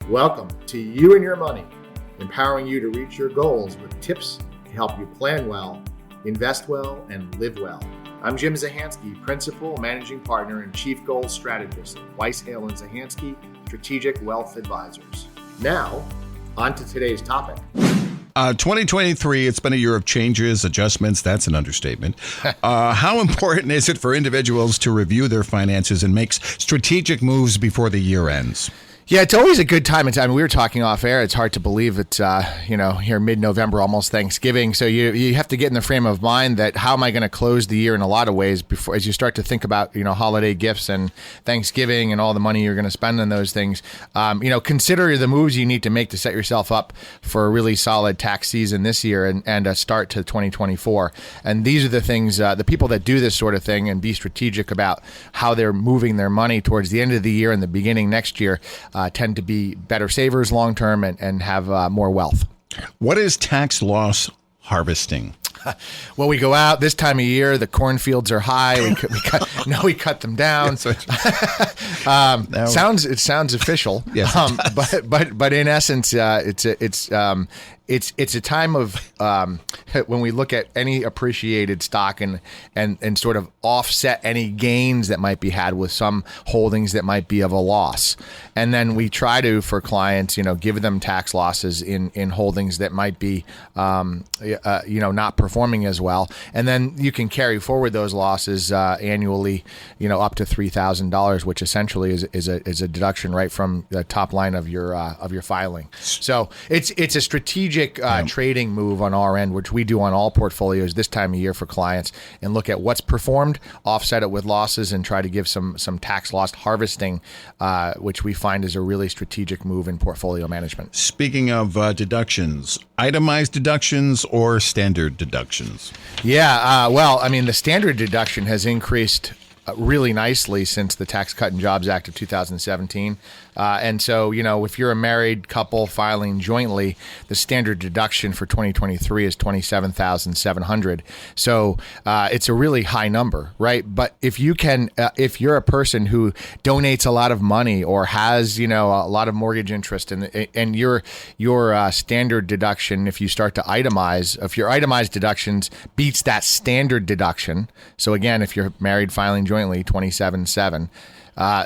Welcome to You and Your Money, empowering you to reach your goals with tips to help you plan well, invest well, and live well. I'm Jim Zahansky, Principal, Managing Partner, and Chief Goals Strategist at Weiss Hale & Zahansky Strategic Wealth Advisors. Now, on to today's topic. 2023, it's been a year of changes, adjustments. That's an understatement. How important is it for individuals to review their finances and make strategic moves before the year ends? Yeah, it's always a good time. We were talking off air. It's hard to believe it's, here mid-November, almost Thanksgiving. So you have to get in the frame of mind that how am I going to close the year in a lot of ways before, as you start to think about, holiday gifts and Thanksgiving and all the money you're going to spend on those things. Consider the moves you need to make to set yourself up for a really solid tax season this year and a start to 2024. And these are the things, the people that do this sort of thing and be strategic about how they're moving their money towards the end of the year and the beginning next year, tend to be better savers long term and have more wealth. What is tax loss harvesting? Well, we go out this time of year. The cornfields are high. We cut them down. It sounds official. Yes, but in essence, it's a time of when we look at any appreciated stock and sort of offset any gains that might be had with some holdings that might be of a loss, and then we try to, for clients, give them tax losses in holdings that might be not performing as well, and then you can carry forward those losses annually, up to $3,000, which essentially is a deduction right from the top line of your filing. So it's a strategic trading move on our end, which we do on all portfolios this time of year for clients, and look at what's performed, offset it with losses, and try to give some tax loss harvesting, which we find is a really strategic move in portfolio management. Speaking of deductions, itemized deductions or standard deductions? Yeah, the standard deduction has increased really nicely since the Tax Cut and Jobs Act of 2017. And so, if you're a married couple filing jointly, the standard deduction for 2023 is $27,700. So it's a really high number, right? But if you're a person who donates a lot of money or has, a lot of mortgage interest, and your standard deduction, if you start to itemize, if your itemized deductions beats that standard deduction, so again, if you're married filing jointly, $27,700.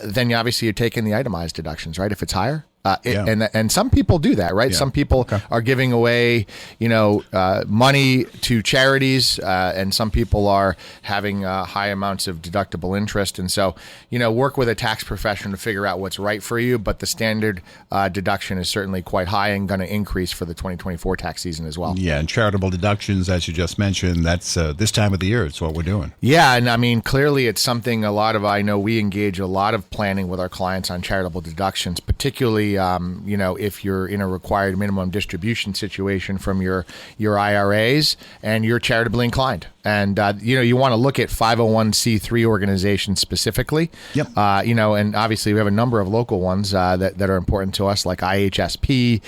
Then obviously you're taking the itemized deductions, right? If it's higher. And some people do that, right? Yeah. Some people are giving away, money to charities, and some people are having high amounts of deductible interest. And so, work with a tax professional to figure out what's right for you. But the standard deduction is certainly quite high and going to increase for the 2024 tax season as well. Yeah, and charitable deductions, as you just mentioned, that's this time of the year. It's what we're doing. Yeah, and clearly it's something I know we engage a lot of planning with our clients on charitable deductions, particularly if you're in a required minimum distribution situation from your IRAs and you're charitably inclined. And, you want to look at 501c3 organizations specifically. Yep. And obviously we have a number of local ones that are important to us, like IHSP,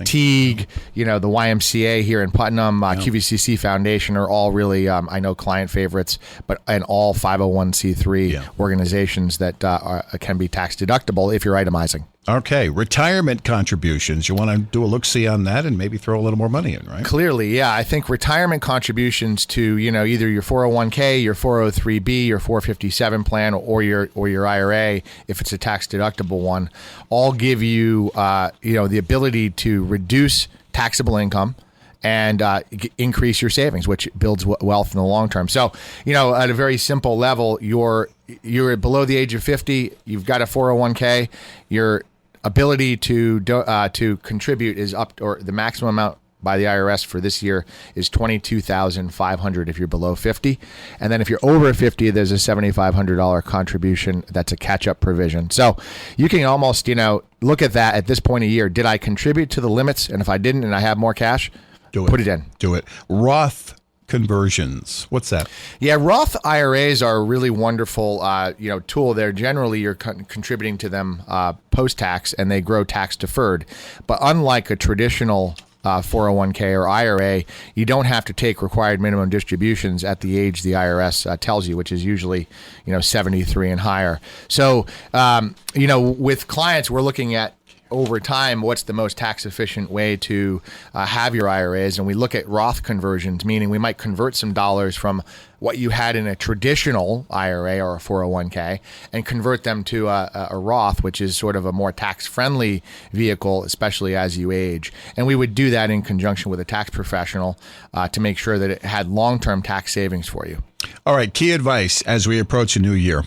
Teague, the YMCA here in Putnam, QVCC Foundation are all really, I know, client favorites, and all 501c3 organizations that can be tax deductible if you're itemizing. Okay, retirement contributions. You want to do a look-see on that and maybe throw a little more money in, right? Clearly, yeah. I think retirement contributions to, either your 401k, your 403b, your 457 plan, or your IRA, if it's a tax-deductible one, all give you, the ability to reduce taxable income and increase your savings, which builds wealth in the long term. So, at a very simple level, you're below the age of 50, you've got a 401k, your ability to contribute is up, or the maximum amount by the IRS for this year is $22,500 if you're below 50. And then if you're over 50, there's a $7,500 contribution. That's a catch-up provision. So you can almost, look at that at this point of year. Did I contribute to the limits? And if I didn't and I have more cash, put it in. Do it. Roth conversions. What's that? Yeah, Roth IRAs are a really wonderful, tool. They're generally you're contributing to them post-tax, and they grow tax deferred. But unlike a traditional 401k or IRA, you don't have to take required minimum distributions at the age the IRS tells you, which is usually 73 and higher. So with clients, we're looking at over time, what's the most tax efficient way to have your IRAs? And we look at Roth conversions, meaning we might convert some dollars from what you had in a traditional IRA or a 401k and convert them to a Roth, which is sort of a more tax-friendly vehicle, especially as you age. And we would do that in conjunction with a tax professional to make sure that it had long-term tax savings for you. All right, key advice as we approach a new year.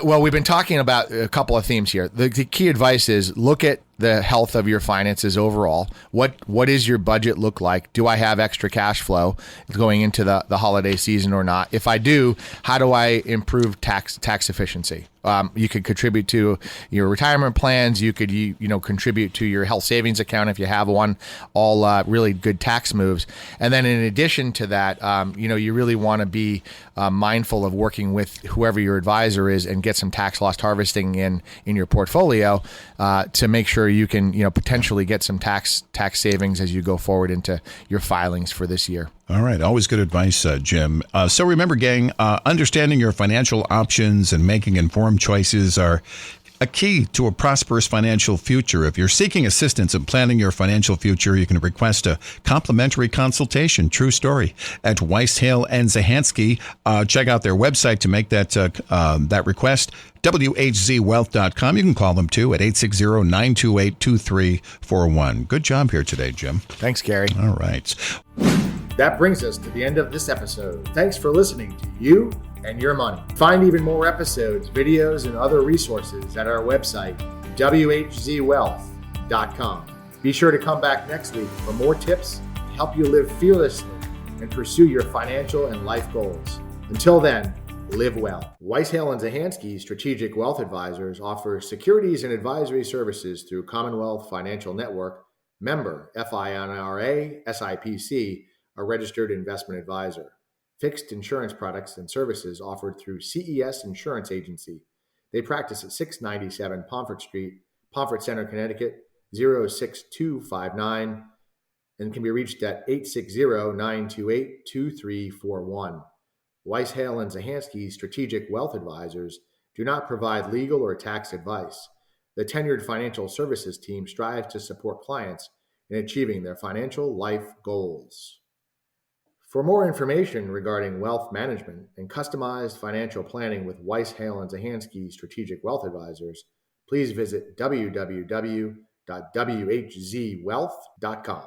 Well, we've been talking about a couple of themes here. The key advice is look at the health of your finances overall. What does your budget look like? Do I have extra cash flow going into the holiday season or not? If I do, how do I improve tax efficiency? You could contribute to your retirement plans. You could contribute to your health savings account if you have one. All really good tax moves. And then in addition to that, you really want to be mindful of working with whoever your advisor is and get some tax loss harvesting in your portfolio to make sure you can potentially get some tax savings as you go forward into your filings for this year. All right. Always good advice, Jim. So remember, gang, understanding your financial options and making informed choices are a key to a prosperous financial future. If you're seeking assistance in planning your financial future, you can request a complimentary consultation. True story. At Weiss, Hale, and Zahansky. Check out their website to make that request. WHZwealth.com. You can call them too at 860-928-2341. Good job here today, Jim. Thanks, Gary. All right. That brings us to the end of this episode. Thanks for listening to You and Your Money. Find even more episodes, videos, and other resources at our website, WHZwealth.com. Be sure to come back next week for more tips to help you live fearlessly and pursue your financial and life goals. Until then, live well. Weiss, Hale, and Zahansky Strategic Wealth Advisors offer securities and advisory services through Commonwealth Financial Network, member FINRA, SIPC, a registered investment advisor. Fixed insurance products and services offered through CES Insurance Agency. They practice at 697 Pomfret Street, Pomfret Center, Connecticut, 06259, and can be reached at 860-928-2341. Weiss, Hale, and Zahansky Strategic Wealth Advisors do not provide legal or tax advice. The tenured financial services team strives to support clients in achieving their financial life goals. For more information regarding wealth management and customized financial planning with Weiss, Hale, and Zahansky Strategic Wealth Advisors, please visit www.whzwealth.com.